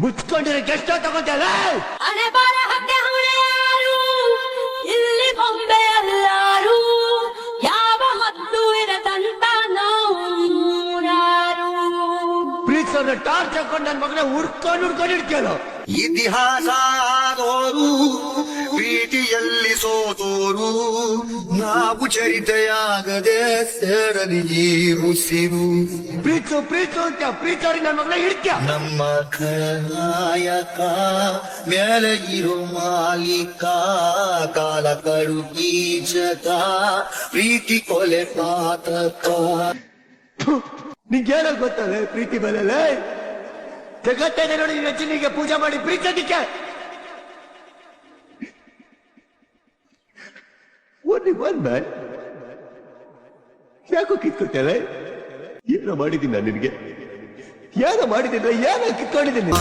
ಮುಚ್ಕೊಂಡಿರಕ್ಕೆ ಎಷ್ಟೋ ತಗೋತಲ್ಲ. ಹಣೆ ಬಾರ ಹಕ್ಕೆ ಹುಳೆ ಯಾರು ಇಲ್ಲಿ ಬೊಂಬೆ ಎಲ್ಲಾರು ಯಾವ ಹದ್ದು ಇರದಂತ ನೂರಾರು. ಪ್ರೀತಿಸೋನ ಟಾರ್ಚ್ ಹಾಕೊಂಡು ನನ್ನ ಮಗನ ಹುಡ್ಕೊಂಡು ಇಡ್ತೀಯಲ್ಲ. ಇತಿಹಾಸ ಆದೋರು ಪ್ರೀತಿಯಲ್ಲಿ ಸೋತೋರು ನಾವು ಚರಿತೆಯಾಗದೆ ಸೇರಲಿ ಈ ಉಸಿರು. ಪ್ರೀತು ಅಂತ ಪ್ರೀತವ್ರಿಗೆ ನನ್ನ ಮಗನ ಹಿಡ್ತೀಯ. ನಮ್ಮ ಖಳನಾಯಕ ಮೇಲೆ ಇರೋ ಮಾಲೀಕ ಕಾಲ ಕಡು ಕೀಚಕ ಪ್ರೀತಿ ಕೊಲೆ ಪಾತಕ. ನಿಂಗೇನೋ ಗೊತ್ತಲ್ಲ ಪ್ರೀತಿ ಬರಲ್ಲ. ಜಗತ್ತೇನೆ ನೋಡಿ ರಚನೆಗೆ ಪೂಜೆ ಮಾಡಿ ಪ್ರೀತಿಸೋದಿಕ್ಕೆ. ಒಂದ್ ಮ್ಯಾನ್ ಯಾಕೋ ಕಿತ್ಕೊಳ್ತೇವೆ. ಏನೋ ಮಾಡಿದ್ದೀನಿ ನಾನು ನಿನ್ಗೆ, ಏನೋ ಮಾಡಿದ್ದೀನಿ, ಏನೋ ಕಿತ್ಕೊಂಡಿದ್ದೀನಿ.